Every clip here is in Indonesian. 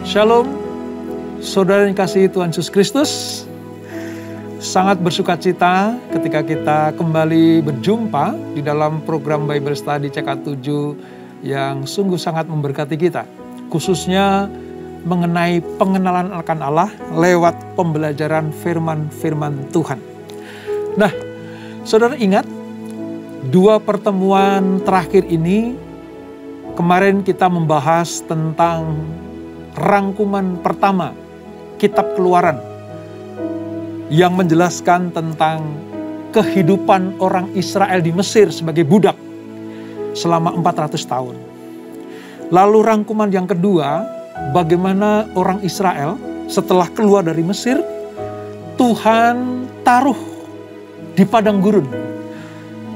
Shalom, saudara yang kasih Tuhan Yesus Kristus. Sangat bersukacita ketika kita kembali berjumpa di dalam program Bible Study CK7 yang sungguh sangat memberkati kita. Khususnya mengenai pengenalan akan Allah lewat pembelajaran firman-firman Tuhan. Nah, saudara ingat, 2 pertemuan terakhir ini, kemarin kita membahas tentang rangkuman pertama Kitab Keluaran yang menjelaskan tentang kehidupan orang Israel di Mesir sebagai budak selama 400 tahun. Lalu rangkuman yang kedua, bagaimana orang Israel setelah keluar dari Mesir, Tuhan taruh di padang gurun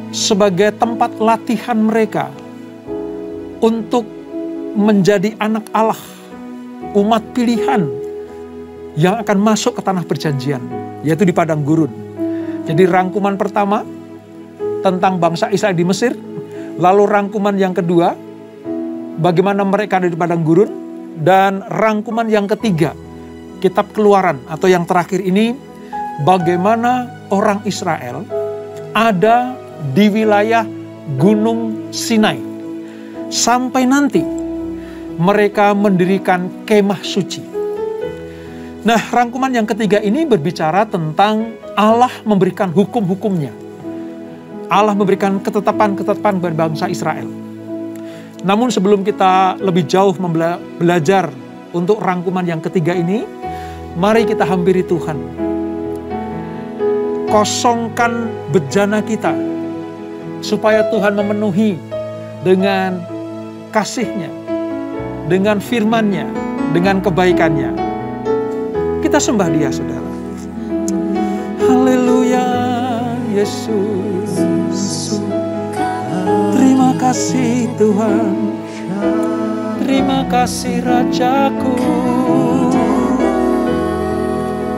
sebagai tempat latihan mereka untuk menjadi anak Allah, umat pilihan yang akan masuk ke tanah perjanjian, yaitu di padang gurun. Jadi rangkuman pertama tentang bangsa Israel di Mesir, lalu rangkuman yang kedua bagaimana mereka ada di padang gurun, dan rangkuman yang ketiga Kitab Keluaran atau yang terakhir ini bagaimana orang Israel ada di wilayah Gunung Sinai sampai nanti mereka mendirikan kemah suci. Nah, rangkuman yang ketiga ini berbicara tentang Allah memberikan hukum-hukumnya. Allah memberikan ketetapan-ketetapan bagi bangsa Israel. Namun sebelum kita lebih jauh belajar untuk rangkuman yang ketiga ini, mari kita hampiri Tuhan. Kosongkan bejana kita, supaya Tuhan memenuhi dengan kasih-Nya, dengan firman-Nya, dengan kebaikan-Nya. Kita sembah Dia, saudara. Haleluya, Yesus. Terima kasih Tuhan. Terima kasih Rajaku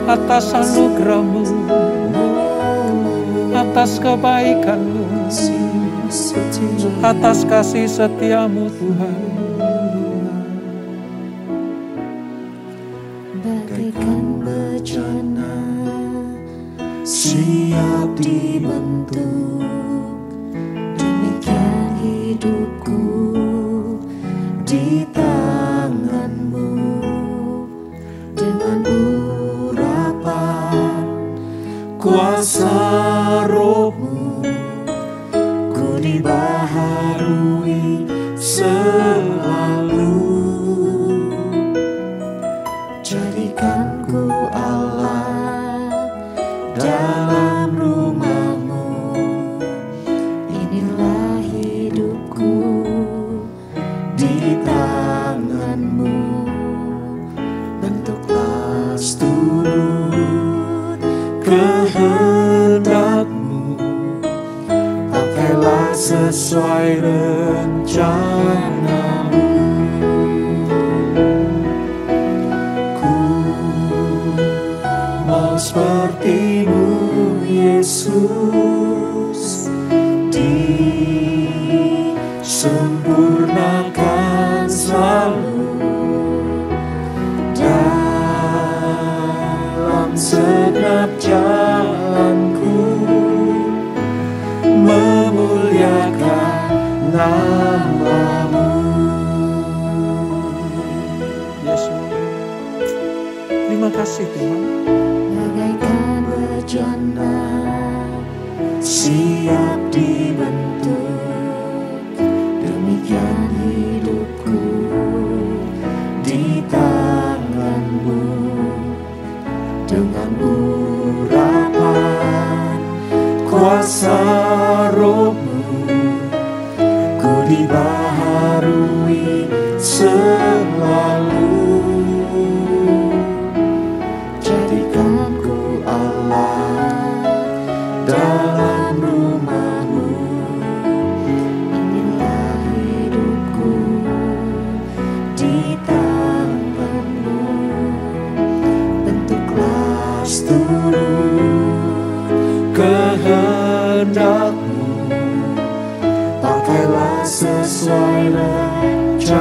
atas anugerah-Mu, atas kebaikan-Mu, atas kasih setia-Mu Tuhan. Bagaikan bejana siap dibentuk, demikian hidupku di tangan-Mu. Dengan urapan kuasa Roh-Mu, ku dibaharui selalu. Jadikanku Allah dalam rumah-Mu, inilah hidupku di tangan-Mu. Bentuklah seturut kehendak-Mu, pakailah sesuai rencana-Mu. Seperti-Mu Yesus, disempurnakan selalu dalam segenap jalanku, memuliakan nama-Mu. Yesus, terima kasih Tuhan. Bagaikan bejana siap dibentuk, demikian hidupku di tangan-Mu. Dengan urapan kuasa Roh-Mu, ku dibaharui selalu. Jadikanku Allah dalam rumah-Mu, inilah hidupku di tangan-Mu. Bentuklah seturut kehendak-Mu, pakailah sesuai rencana-Mu.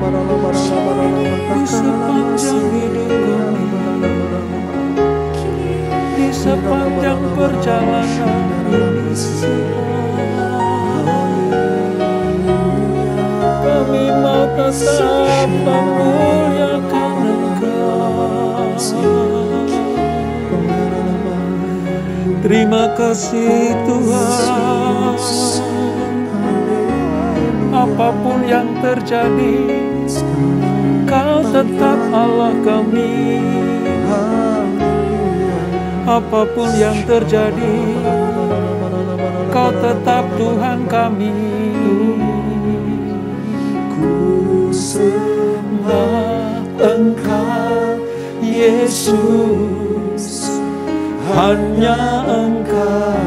di sepanjang hidup kami, di sepanjang perjalanan ini kami mau tetap memuliakan Engkau. Terima kasih Tuhan. Apapun yang terjadi, Kau tetap Allah kami. Apapun yang terjadi, Kau tetap Tuhan kami. Ku sembah Engkau Yesus, hanya Engkau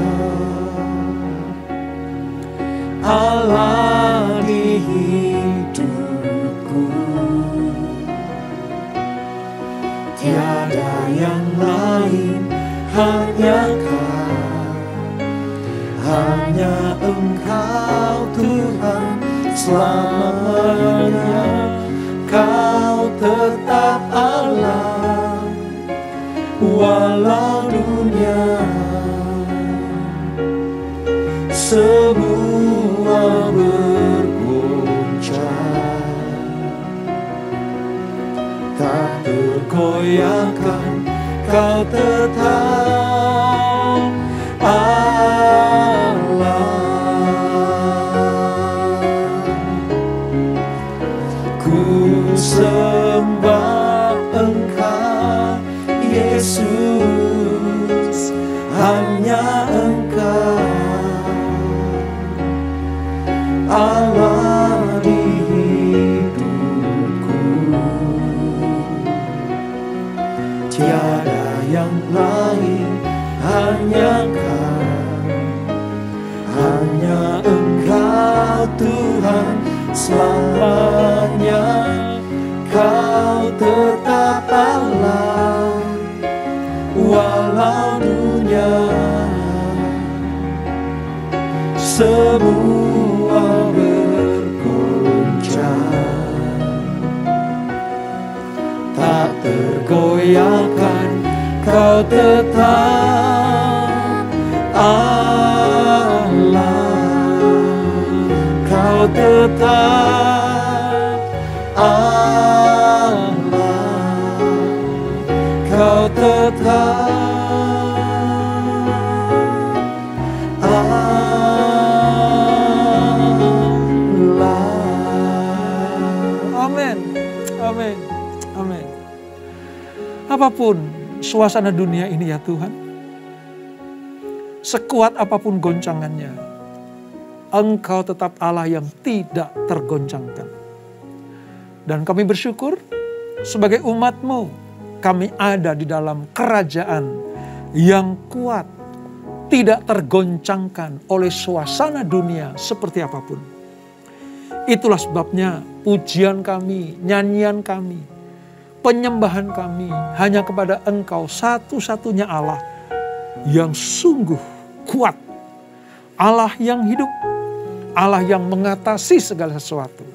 Allah di hidupku. Tiada yang lain, hanya Kau, hanya Engkau Tuhan selamanya. Kau tetap Allah walau dunia semua bergoncang, tak tergoyahkan. Kau tetap Allah. Ku sembah Engkau Yesus, hanya Engkau Allah di hidupku. Tiada yang lain, hanya Kau, hanya Engkau Tuhan selamanya. Kau tetap Allah walau dunia semua bergoncang, tak tergoyahkan. Kau tetap Allah. Kau tetap Allah. Kau tetap Amin, amin, amin. Apapun suasana dunia ini ya Tuhan, sekuat apapun goncangannya, Engkau tetap Allah yang tidak tergoncangkan. Dan kami bersyukur sebagai umat-Mu, kami ada di dalam kerajaan yang kuat, tidak tergoncangkan oleh suasana dunia seperti apapun. Itulah sebabnya pujian kami, nyanyian kami, penyembahan kami hanya kepada Engkau satu-satunya Allah yang sungguh kuat, Allah yang hidup, Allah yang mengatasi segala sesuatu,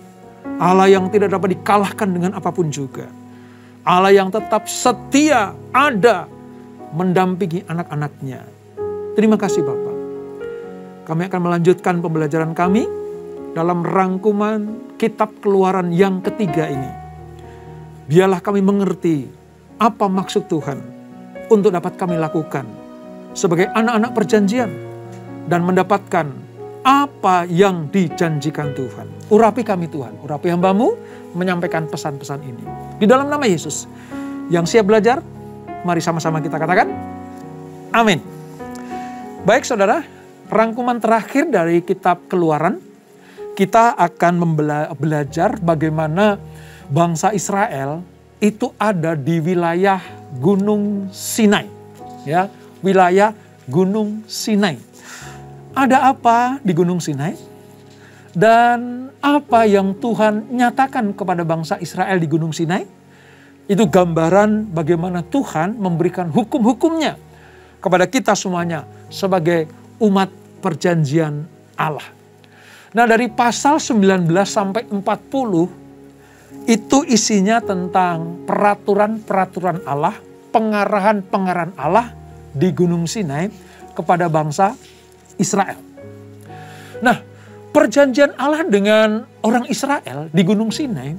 Allah yang tidak dapat dikalahkan dengan apapun juga, Allah yang tetap setia ada mendampingi anak-anaknya. Terima kasih Bapa. Kami akan melanjutkan pembelajaran kami dalam rangkuman kitab Keluaran yang ketiga ini. Biarlah kami mengerti apa maksud Tuhan untuk dapat kami lakukan sebagai anak-anak perjanjian dan mendapatkan apa yang dijanjikan Tuhan. Urapi kami Tuhan, urapi hamba-Mu menyampaikan pesan-pesan ini. Di dalam nama Yesus, yang siap belajar, mari sama-sama kita katakan, amin. Baik saudara, rangkuman terakhir dari kitab Keluaran, kita akan belajar bagaimana bangsa Israel itu ada di wilayah Gunung Sinai. Ya, wilayah Gunung Sinai. Ada apa di Gunung Sinai? Dan apa yang Tuhan nyatakan kepada bangsa Israel di Gunung Sinai? Itu gambaran bagaimana Tuhan memberikan hukum-hukumnya kepada kita semuanya sebagai umat perjanjian Allah. Nah, dari pasal 19 sampai 40 Itu isinya tentang peraturan-peraturan Allah, pengarahan-pengarahan Allah di Gunung Sinai kepada bangsa Israel. Nah, perjanjian Allah dengan orang Israel di Gunung Sinai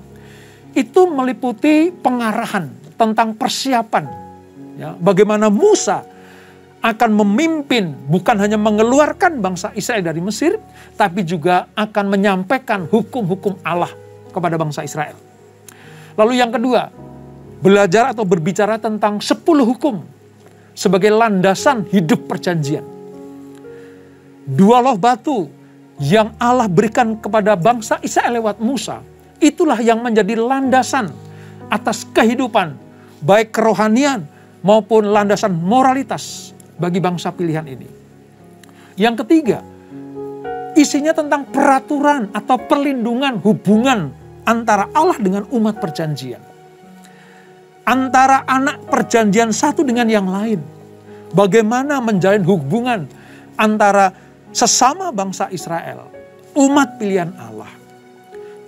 itu meliputi pengarahan tentang persiapan, ya, bagaimana Musa akan memimpin, bukan hanya mengeluarkan bangsa Israel dari Mesir, tapi juga akan menyampaikan hukum-hukum Allah kepada bangsa Israel. Lalu yang kedua, belajar atau berbicara tentang 10 hukum sebagai landasan hidup perjanjian. 2 loh batu yang Allah berikan kepada bangsa Israel lewat Musa, itulah yang menjadi landasan atas kehidupan, baik kerohanian maupun landasan moralitas bagi bangsa pilihan ini. Yang ketiga, isinya tentang peraturan atau perlindungan hubungan antara Allah dengan umat perjanjian. Antara anak perjanjian satu dengan yang lain. Bagaimana menjalin hubungan antara sesama bangsa Israel, umat pilihan Allah.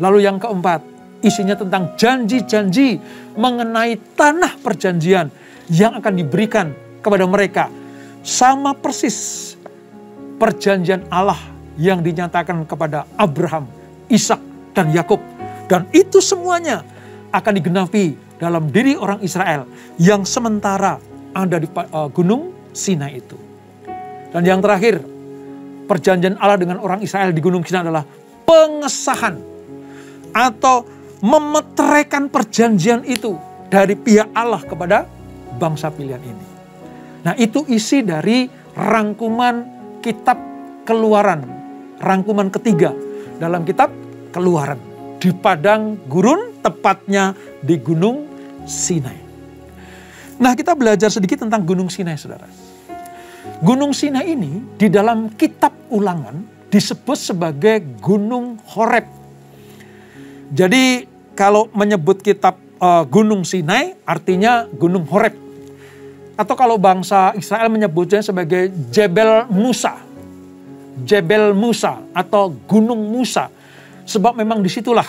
Lalu yang keempat, isinya tentang janji-janji mengenai tanah perjanjian yang akan diberikan kepada mereka. Sama persis perjanjian Allah yang dinyatakan kepada Abraham, Ishak, dan Yakub. Dan itu semuanya akan digenapi dalam diri orang Israel yang sementara ada di Gunung Sinai itu. Dan yang terakhir, perjanjian Allah dengan orang Israel di Gunung Sinai adalah pengesahan atau memeteraikan perjanjian itu dari pihak Allah kepada bangsa pilihan ini. Nah, itu isi dari rangkuman kitab Keluaran, rangkuman ketiga dalam kitab Keluaran di padang gurun, tepatnya di Gunung Sinai. Nah, kita belajar sedikit tentang Gunung Sinai, saudara. Gunung Sinai ini di dalam kitab Ulangan disebut sebagai Gunung Horeb. Jadi kalau menyebut kitab Gunung Sinai artinya Gunung Horeb. Atau kalau bangsa Israel menyebutnya sebagai Jebel Musa. Jebel Musa atau Gunung Musa. Sebab memang disitulah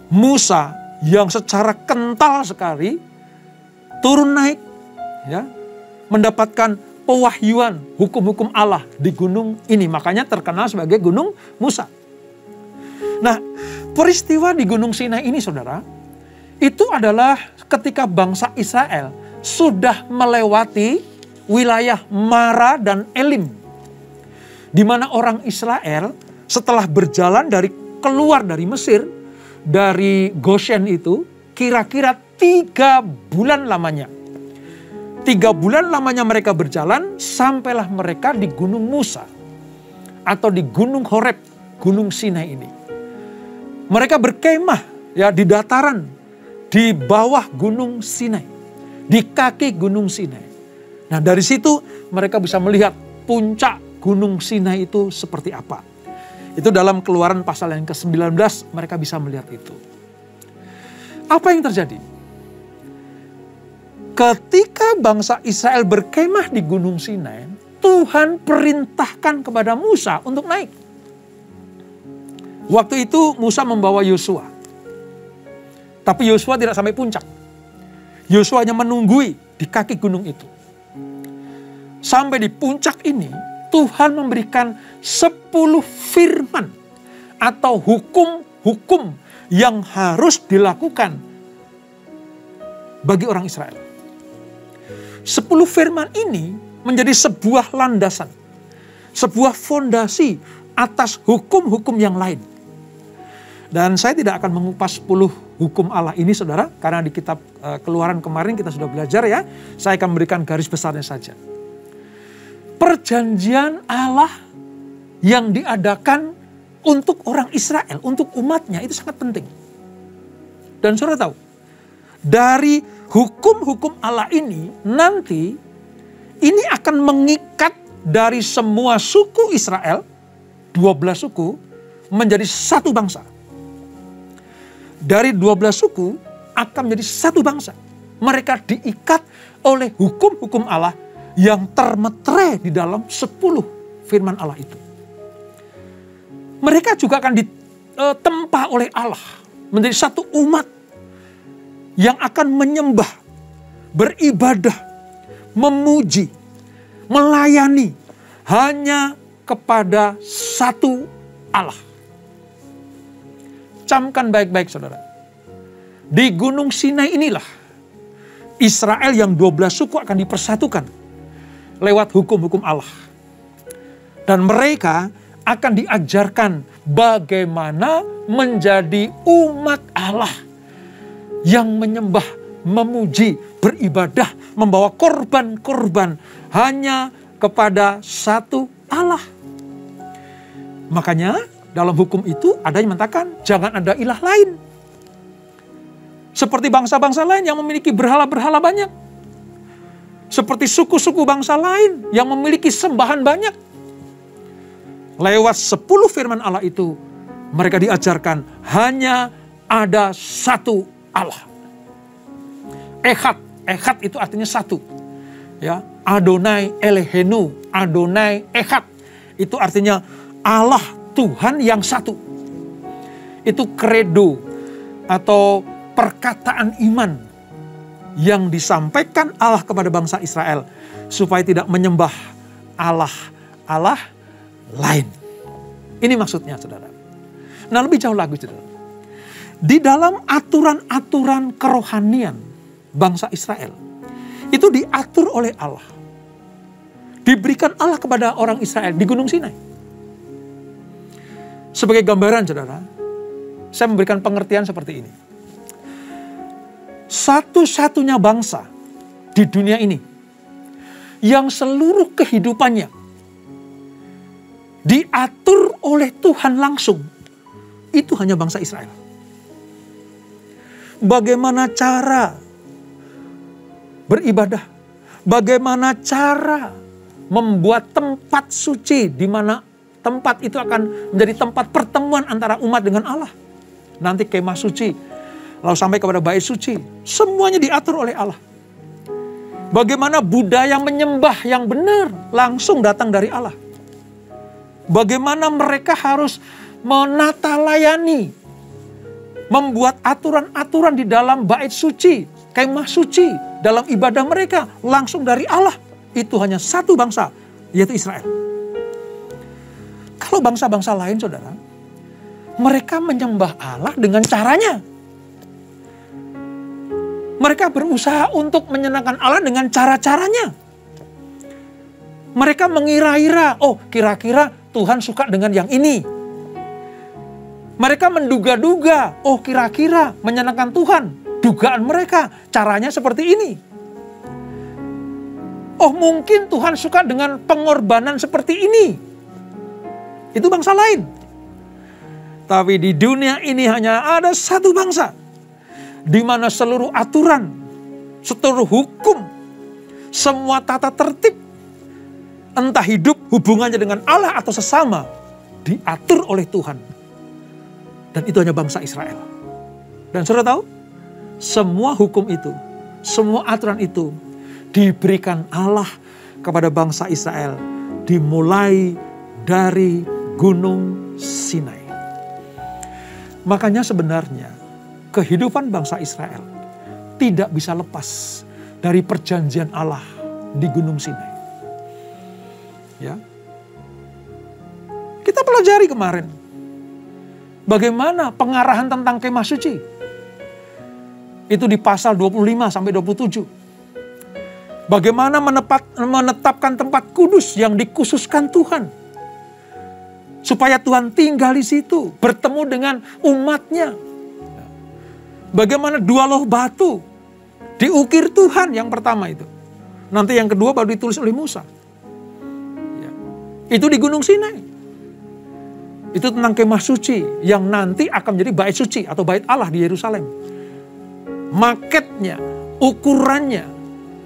Musa yang secara kental sekali turun naik, ya, mendapatkan pewahyuan hukum-hukum Allah di gunung ini. Makanya terkenal sebagai Gunung Musa. Nah, peristiwa di Gunung Sinai ini, saudara, itu adalah ketika bangsa Israel sudah melewati wilayah Mara dan Elim. Di mana orang Israel setelah berjalan keluar dari Mesir, dari Goshen itu, kira-kira 3 bulan lamanya. 3 bulan lamanya mereka berjalan, sampailah mereka di Gunung Musa. Atau di Gunung Horeb, Gunung Sinai ini. Mereka berkemah ya di dataran, di bawah Gunung Sinai. Di kaki Gunung Sinai. Nah, dari situ mereka bisa melihat puncak Gunung Sinai itu seperti apa. Itu dalam Keluaran pasal yang ke-19 mereka bisa melihat itu. Apa yang terjadi? Ketika bangsa Israel berkemah di Gunung Sinai, Tuhan perintahkan kepada Musa untuk naik. Waktu itu Musa membawa Yosua. Tapi Yosua tidak sampai puncak. Yosua hanya menunggui di kaki gunung itu. Sampai di puncak ini, Tuhan memberikan 10 firman atau hukum-hukum yang harus dilakukan bagi orang Israel. 10 firman ini menjadi sebuah landasan, sebuah fondasi atas hukum-hukum yang lain. Dan saya tidak akan mengupas 10 hukum Allah ini, saudara, karena di kitab Keluaran kemarin kita sudah belajar ya. Saya akan memberikan garis besarnya saja. Perjanjian Allah yang diadakan untuk orang Israel, untuk umatnya, itu sangat penting. Dan saudara tahu, dari hukum-hukum Allah ini nanti ini akan mengikat dari semua suku Israel, 12 suku, menjadi satu bangsa. Dari 12 suku akan menjadi satu bangsa. Mereka diikat oleh hukum-hukum Allah yang termeterai di dalam 10 firman Allah itu. Mereka juga akan ditempa oleh Allah menjadi satu umat yang akan menyembah, beribadah, memuji, melayani hanya kepada satu Allah. Camkan baik-baik saudara. Di Gunung Sinai inilah Israel yang 12 suku akan dipersatukan lewat hukum-hukum Allah. Dan mereka akan diajarkan bagaimana menjadi umat Allah yang menyembah, memuji, beribadah, membawa korban-korban hanya kepada satu Allah. Makanya dalam hukum itu ada yang mengatakan jangan ada ilah lain. Seperti bangsa-bangsa lain yang memiliki berhala-berhala banyak. Seperti suku-suku bangsa lain yang memiliki sembahan banyak. Lewat 10 firman Allah itu, mereka diajarkan hanya ada satu Allah. Echad itu artinya satu. Ya, Adonai Elohenu, Adonai Echad. Itu artinya Allah Tuhan yang satu. Itu credo atau perkataan iman yang disampaikan Allah kepada bangsa Israel supaya tidak menyembah Allah lain. Ini maksudnya saudara. Nah, lebih jauh lagi saudara. Di dalam aturan-aturan kerohanian bangsa Israel itu diatur oleh Allah. Diberikan Allah kepada orang Israel di Gunung Sinai. Sebagai gambaran saudara, saya memberikan pengertian seperti ini. Satu-satunya bangsa di dunia ini yang seluruh kehidupannya diatur oleh Tuhan langsung, itu hanya bangsa Israel. Bagaimana cara beribadah, bagaimana cara membuat tempat suci di mana tempat itu akan menjadi tempat pertemuan antara umat dengan Allah. Nanti kemah suci, lalu sampai kepada bait suci, semuanya diatur oleh Allah. Bagaimana budaya menyembah yang benar langsung datang dari Allah. Bagaimana mereka harus menata layani, membuat aturan-aturan di dalam bait suci, kemah suci, dalam ibadah mereka langsung dari Allah. Itu hanya satu bangsa, yaitu Israel. Kalau bangsa-bangsa lain saudara, mereka menyembah Allah dengan caranya. Mereka berusaha untuk menyenangkan Allah dengan cara-caranya. Mereka mengira-ira, oh kira-kira Tuhan suka dengan yang ini. Mereka menduga-duga, oh kira-kira menyenangkan Tuhan. Dugaan mereka, caranya seperti ini. Oh mungkin Tuhan suka dengan pengorbanan seperti ini. Itu bangsa lain. Tapi di dunia ini hanya ada satu bangsa. Di mana seluruh aturan, seluruh hukum, semua tata tertib, entah hidup hubungannya dengan Allah atau sesama, diatur oleh Tuhan. Dan itu hanya bangsa Israel. Dan saudara tahu, semua hukum itu, semua aturan itu diberikan Allah kepada bangsa Israel. Dimulai dari Gunung Sinai. Makanya sebenarnya kehidupan bangsa Israel tidak bisa lepas dari perjanjian Allah di Gunung Sinai. Ya. Kita pelajari kemarin bagaimana pengarahan tentang kemah suci. Itu di pasal 25 sampai 27. Bagaimana menetapkan tempat kudus yang dikhususkan Tuhan. Supaya Tuhan tinggal di situ, bertemu dengan umatnya. Bagaimana 2 loh batu diukir Tuhan yang pertama itu. Nanti yang kedua baru ditulis oleh Musa. Ya. Itu di Gunung Sinai. Itu tentang kemah suci yang nanti akan menjadi bait suci atau bait Allah di Yerusalem. Maketnya, ukurannya,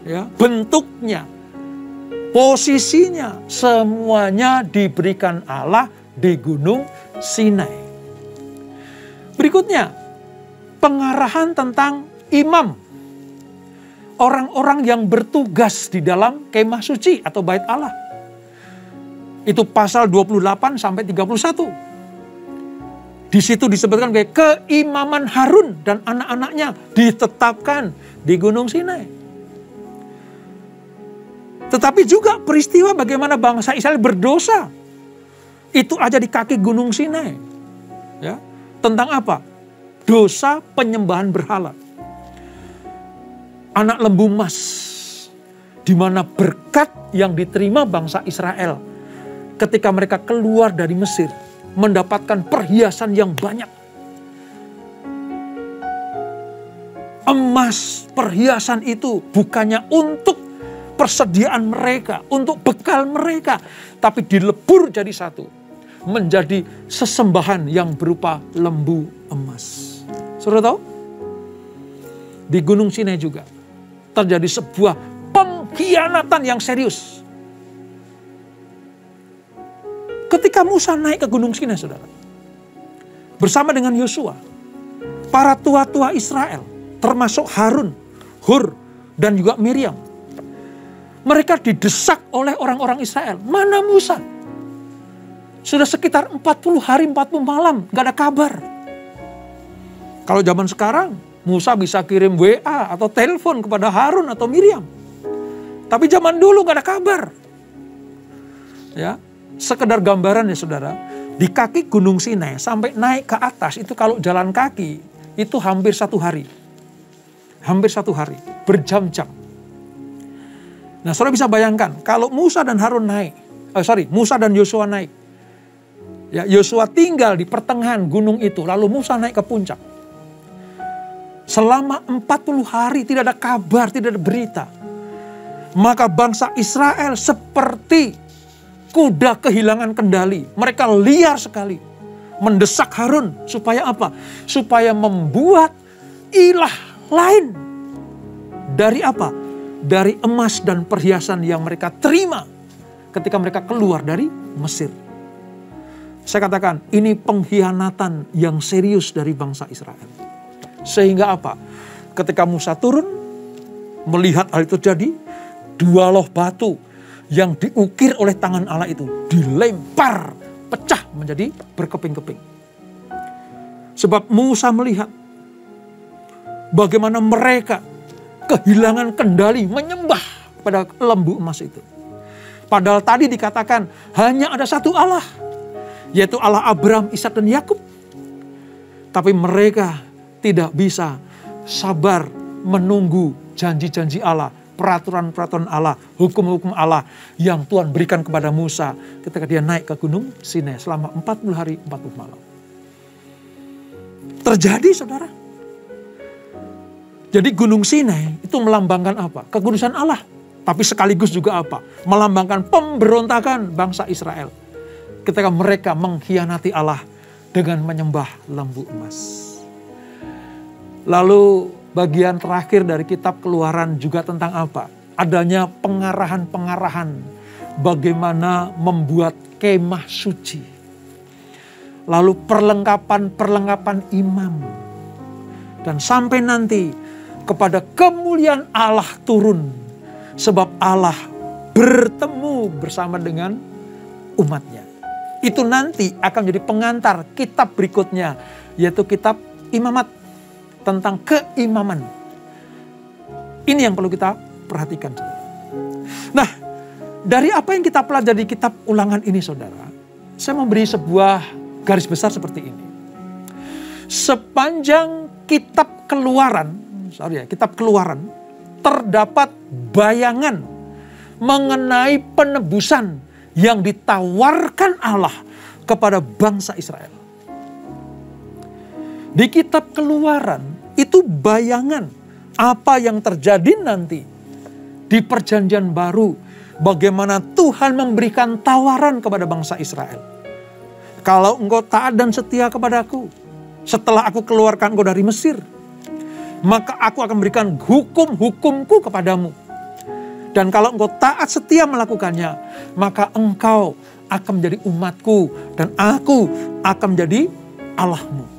ya, bentuknya, posisinya, semuanya diberikan Allah di Gunung Sinai. Berikutnya, pengarahan tentang imam. Orang-orang yang bertugas di dalam kemah suci atau bait Allah. Itu pasal 28 sampai 31. Di situ disebutkan kayak keimaman Harun dan anak-anaknya ditetapkan di Gunung Sinai. Tetapi juga peristiwa bagaimana bangsa Israel berdosa. Itu aja di kaki Gunung Sinai. Ya. Tentang apa? Dosa penyembahan berhala. Anak lembu emas. Di mana berkat yang diterima bangsa Israel ketika mereka keluar dari Mesir. Mendapatkan perhiasan yang banyak. Emas, perhiasan itu bukannya untuk persediaan mereka, untuk bekal mereka. Tapi dilebur jadi satu. Menjadi sesembahan yang berupa lembu emas. Saudara tahu? Di Gunung Sinai juga terjadi sebuah pengkhianatan yang serius. Ketika Musa naik ke Gunung Sinai, saudara, bersama dengan Yosua, para tua-tua Israel, termasuk Harun, Hur, dan juga Miriam, mereka didesak oleh orang-orang Israel. Mana Musa? Sudah sekitar 40 hari, 40 malam, gak ada kabar. Kalau zaman sekarang, Musa bisa kirim WA atau telepon kepada Harun atau Miriam. Tapi zaman dulu gak ada kabar. Ya. Sekedar gambaran ya saudara, di kaki Gunung Sinai sampai naik ke atas itu kalau jalan kaki itu hampir 1 hari. Hampir 1 hari, berjam-jam. Nah saudara bisa bayangkan kalau Musa dan Harun naik, Musa dan Yosua naik. Ya, Yosua tinggal di pertengahan gunung itu, lalu Musa naik ke puncak. Selama 40 hari tidak ada kabar, tidak ada berita. Maka bangsa Israel seperti kuda kehilangan kendali. Mereka liar sekali. Mendesak Harun. Supaya apa? Supaya membuat ilah lain. Dari apa? Dari emas dan perhiasan yang mereka terima. Ketika mereka keluar dari Mesir. Saya katakan, ini pengkhianatan yang serius dari bangsa Israel. Sehingga apa? Ketika Musa turun, melihat hal itu terjadi, 2 loh batu yang diukir oleh tangan Allah itu dilempar, pecah menjadi berkeping-keping. Sebab Musa melihat bagaimana mereka kehilangan kendali menyembah pada lembu emas itu. Padahal tadi dikatakan hanya ada satu Allah, yaitu Allah Abraham, Ishak dan Yakub. Tapi mereka tidak bisa sabar menunggu janji-janji Allah, peraturan-peraturan Allah, hukum-hukum Allah yang Tuhan berikan kepada Musa ketika dia naik ke Gunung Sinai selama 40 hari 40 malam. Terjadi saudara. Jadi Gunung Sinai itu melambangkan apa? Kekudusan Allah. Tapi sekaligus juga apa? Melambangkan pemberontakan bangsa Israel. Ketika mereka mengkhianati Allah dengan menyembah lembu emas. Lalu bagian terakhir dari kitab Keluaran juga tentang apa? Adanya pengarahan-pengarahan bagaimana membuat kemah suci. Lalu perlengkapan-perlengkapan imam. Dan sampai nanti kepada kemuliaan Allah turun. Sebab Allah bertemu bersama dengan umatnya. Itu nanti akan menjadi pengantar kitab berikutnya. Yaitu kitab Imamat. Tentang keimaman. Ini yang perlu kita perhatikan. Nah, dari apa yang kita pelajari di kitab Ulangan ini saudara, saya memberi sebuah garis besar seperti ini. Sepanjang kitab Keluaran, kitab Keluaran, terdapat bayangan mengenai penebusan yang ditawarkan Allah kepada bangsa Israel. Di kitab Keluaran, itu bayangan apa yang terjadi nanti di perjanjian baru. Bagaimana Tuhan memberikan tawaran kepada bangsa Israel. Kalau engkau taat dan setia kepadaku, setelah aku keluarkan engkau dari Mesir, maka aku akan memberikan hukum-hukumku kepadamu. Dan kalau engkau taat setia melakukannya, maka engkau akan menjadi umatku dan aku akan menjadi Allahmu.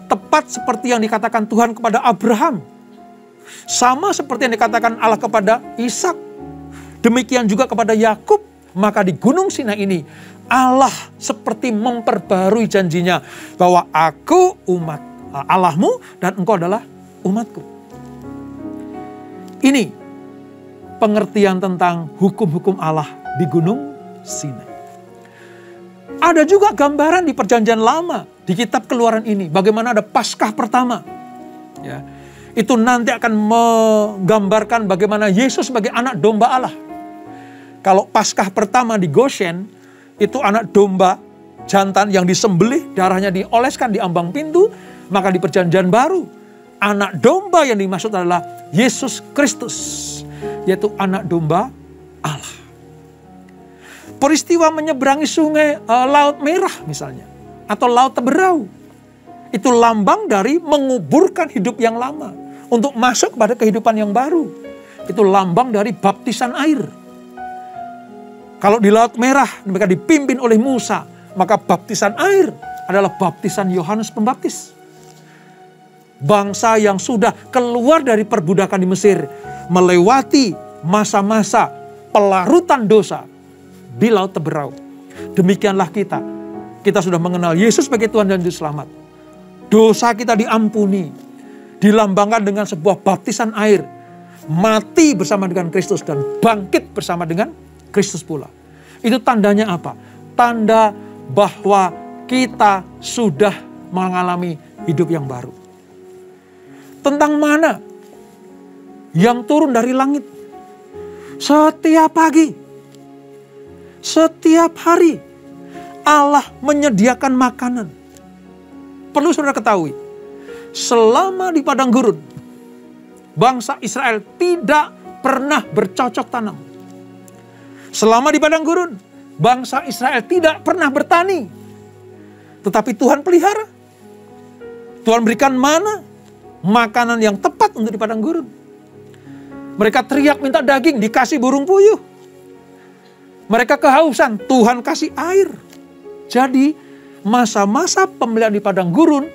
Tepat seperti yang dikatakan Tuhan kepada Abraham. Sama seperti yang dikatakan Allah kepada Ishak. Demikian juga kepada Yakub. Maka di Gunung Sinai ini Allah seperti memperbarui janjinya bahwa aku umat Allahmu dan engkau adalah umatku. Ini pengertian tentang hukum-hukum Allah di Gunung Sinai. Ada juga gambaran di Perjanjian Lama di kitab Keluaran ini, bagaimana ada Paskah pertama. Ya, itu nanti akan menggambarkan bagaimana Yesus sebagai anak domba Allah. Kalau Paskah pertama di Goshen, itu anak domba jantan yang disembelih, darahnya dioleskan di ambang pintu. Maka di Perjanjian Baru, anak domba yang dimaksud adalah Yesus Kristus, yaitu anak domba Allah. Peristiwa menyeberangi sungai Laut Merah misalnya, atau Laut Teberau, itu lambang dari menguburkan hidup yang lama untuk masuk kepada kehidupan yang baru. Itu lambang dari baptisan air. Kalau di Laut Merah mereka dipimpin oleh Musa, maka baptisan air adalah baptisan Yohanes Pembaptis. Bangsa yang sudah keluar dari perbudakan di Mesir, melewati masa-masa pelarutan dosa di Laut Teberau. Demikianlah kita. Kita sudah mengenal Yesus sebagai Tuhan dan Juru Selamat. Dosa kita diampuni, dilambangkan dengan sebuah baptisan air, mati bersama dengan Kristus dan bangkit bersama dengan Kristus pula. Itu tandanya apa? Tanda bahwa kita sudah mengalami hidup yang baru. Tentang mana yang turun dari langit setiap pagi, setiap hari Allah menyediakan makanan. Perlu saudara ketahui, selama di padang gurun, bangsa Israel tidak pernah bercocok tanam. Selama di padang gurun, bangsa Israel tidak pernah bertani. Tetapi Tuhan pelihara. Tuhan berikan mana, makanan yang tepat untuk di padang gurun. Mereka teriak minta daging, dikasih burung puyuh. Mereka kehausan, Tuhan kasih air. Jadi masa-masa pemeliharaan di padang gurun,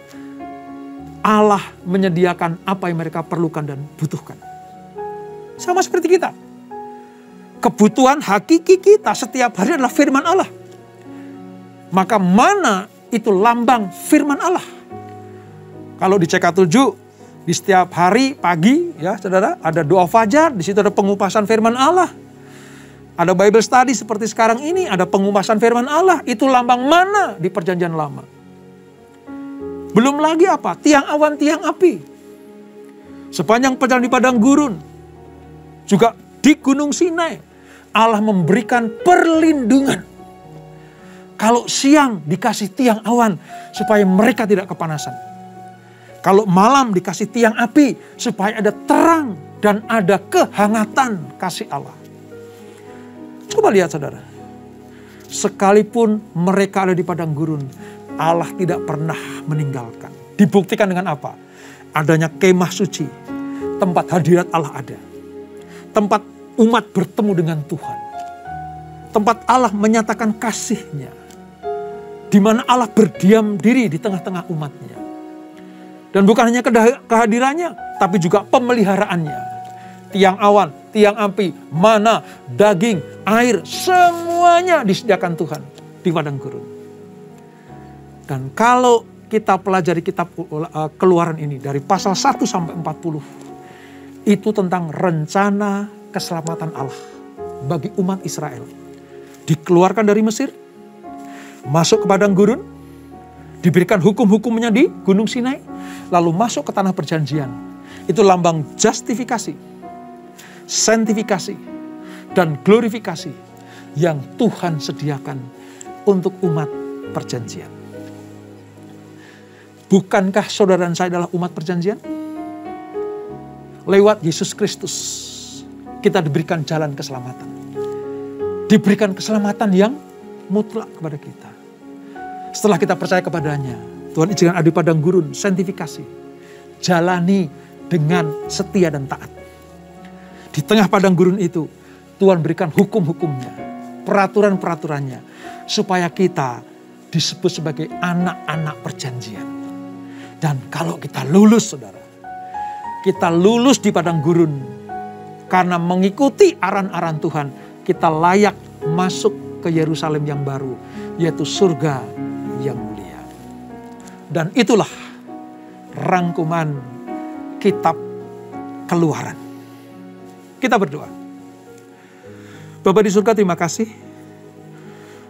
Allah menyediakan apa yang mereka perlukan dan butuhkan. Sama seperti kita. Kebutuhan hakiki kita setiap hari adalah firman Allah. Maka mana itu lambang firman Allah. Kalau di CK7, di setiap hari pagi, ya saudara, ada doa fajar, di situ ada pengupasan firman Allah. Ada Bible study seperti sekarang ini, ada pengupasan firman Allah. Itu lambang mana di Perjanjian Lama. Belum lagi apa? Tiang awan, tiang api. Sepanjang perjalanan di padang gurun, juga di Gunung Sinai, Allah memberikan perlindungan. Kalau siang dikasih tiang awan supaya mereka tidak kepanasan. Kalau malam dikasih tiang api supaya ada terang dan ada kehangatan kasih Allah. Coba lihat saudara. Sekalipun mereka ada di padang gurun, Allah tidak pernah meninggalkan. Dibuktikan dengan apa? Adanya kemah suci. Tempat hadirat Allah ada. Tempat umat bertemu dengan Tuhan. Tempat Allah menyatakan kasih-Nya. Di mana Allah berdiam diri di tengah-tengah umatnya. Dan bukan hanya kehadirannya, tapi juga pemeliharaannya. Tiang awan, tiang api, mana, daging, air, semuanya disediakan Tuhan di padang gurun. Dan kalau kita pelajari kitab Keluaran ini dari pasal 1 sampai 40, itu tentang rencana keselamatan Allah bagi umat Israel. Dikeluarkan dari Mesir, masuk ke padang gurun, diberikan hukum-hukumnya di Gunung Sinai, lalu masuk ke tanah perjanjian. Itu lambang justifikasi, sanctifikasi, dan glorifikasi yang Tuhan sediakan untuk umat perjanjian. Bukankah saudara dan saya adalah umat perjanjian? Lewat Yesus Kristus, kita diberikan jalan keselamatan. Diberikan keselamatan yang mutlak kepada kita. Setelah kita percaya kepadanya, Tuhan izinkan ada di padang gurun, sanctifikasi. Jalani dengan setia dan taat. Di tengah padang gurun itu, Tuhan berikan hukum-hukumnya, peraturan-peraturannya, supaya kita disebut sebagai anak-anak perjanjian. Dan kalau kita lulus, saudara, kita lulus di padang gurun, karena mengikuti aran-aran Tuhan, kita layak masuk ke Yerusalem yang baru, yaitu surga yang mulia. Dan itulah rangkuman kitab Keluaran. Kita berdoa. Bapa di surga, terima kasih.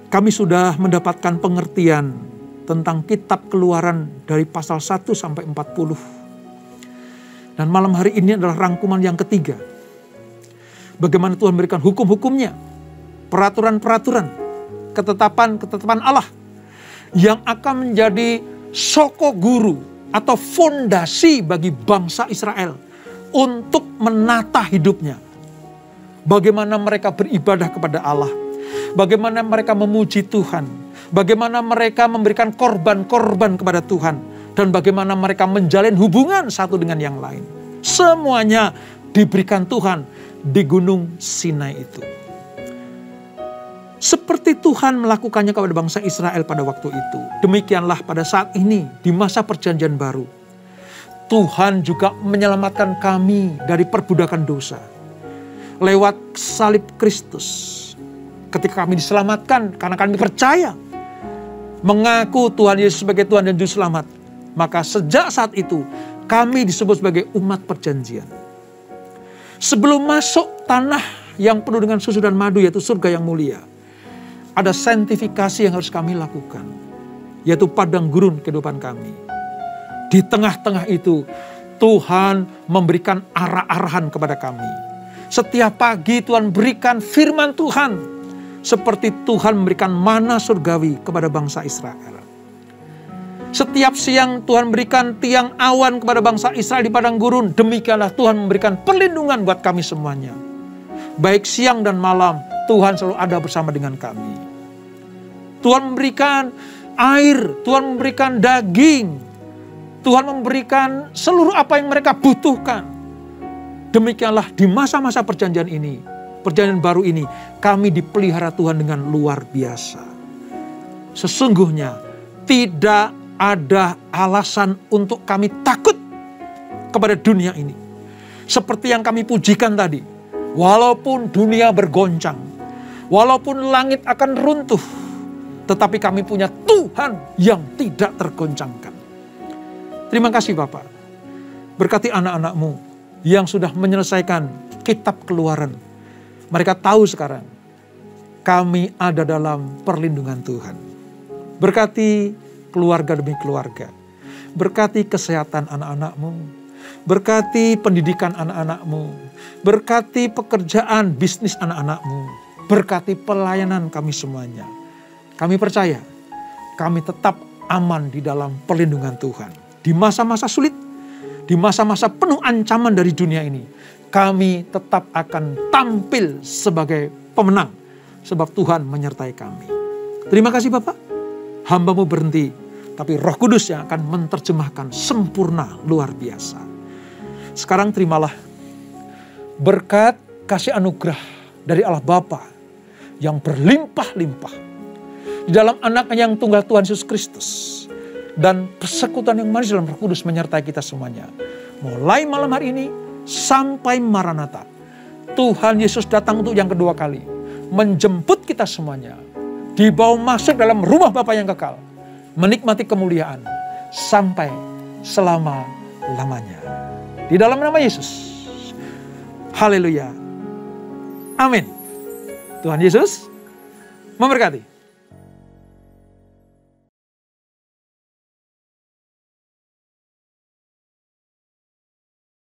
Kami sudah mendapatkan pengertian tentang kitab Keluaran dari pasal 1 sampai 40. Dan malam hari ini adalah rangkuman yang ketiga. Bagaimana Tuhan memberikan hukum-hukumnya, peraturan-peraturan, ketetapan-ketetapan Allah yang akan menjadi soko guru atau fondasi bagi bangsa Israel untuk menata hidupnya. Bagaimana mereka beribadah kepada Allah, bagaimana mereka memuji Tuhan, bagaimana mereka memberikan korban-korban kepada Tuhan, dan bagaimana mereka menjalin hubungan satu dengan yang lain. Semuanya diberikan Tuhan di Gunung Sinai itu. Seperti Tuhan melakukannya kepada bangsa Israel pada waktu itu, demikianlah pada saat ini di masa perjanjian baru. Tuhan juga menyelamatkan kami dari perbudakan dosa lewat salib Kristus. Ketika kami diselamatkan karena kami percaya, mengaku Tuhan Yesus sebagai Tuhan dan Juru Selamat, maka sejak saat itu kami disebut sebagai umat perjanjian. Sebelum masuk tanah yang penuh dengan susu dan madu, yaitu surga yang mulia, ada saintifikasi yang harus kami lakukan, yaitu padang gurun kehidupan kami. Di tengah-tengah itu Tuhan memberikan arah-arahan kepada kami. Setiap pagi Tuhan berikan firman Tuhan, seperti Tuhan memberikan mana surgawi kepada bangsa Israel. Setiap siang Tuhan berikan tiang awan kepada bangsa Israel di padang gurun. Demikianlah Tuhan memberikan perlindungan buat kami semuanya. Baik siang dan malam, Tuhan selalu ada bersama dengan kami. Tuhan memberikan air, Tuhan memberikan daging, Tuhan memberikan seluruh apa yang mereka butuhkan. Demikianlah di masa-masa perjanjian ini, perjanjian baru ini, kami dipelihara Tuhan dengan luar biasa. Sesungguhnya tidak ada alasan untuk kami takut kepada dunia ini. Seperti yang kami pujikan tadi, walaupun dunia bergoncang, walaupun langit akan runtuh, tetapi kami punya Tuhan yang tidak tergoncangkan. Terima kasih Bapak. Berkati anak-anak-Mu yang sudah menyelesaikan kitab Keluaran. Mereka tahu sekarang kami ada dalam perlindungan Tuhan. Berkati keluarga demi keluarga. Berkati kesehatan anak-anak-Mu. Berkati pendidikan anak-anak-Mu. Berkati pekerjaan bisnis anak-anak-Mu. Berkati pelayanan kami semuanya. Kami percaya kami tetap aman di dalam perlindungan Tuhan. Di masa-masa sulit, di masa-masa penuh ancaman dari dunia ini, kami tetap akan tampil sebagai pemenang. Sebab Tuhan menyertai kami. Terima kasih Bapak. Hamba-Mu berhenti, tapi Roh Kudus yang akan menerjemahkan sempurna luar biasa. Sekarang terimalah berkat kasih anugerah dari Allah Bapa yang berlimpah-limpah di dalam Anak-Nya yang tunggal Tuhan Yesus Kristus. Dan persekutuan yang manis dalam Roh Kudus menyertai kita semuanya. Mulai malam hari ini sampai Maranatha. Tuhan Yesus datang untuk yang kedua kali. Menjemput kita semuanya. Dibawa masuk dalam rumah Bapa yang kekal. Menikmati kemuliaan. Sampai selama-lamanya. Di dalam nama Yesus. Haleluya. Amin. Tuhan Yesus memberkati.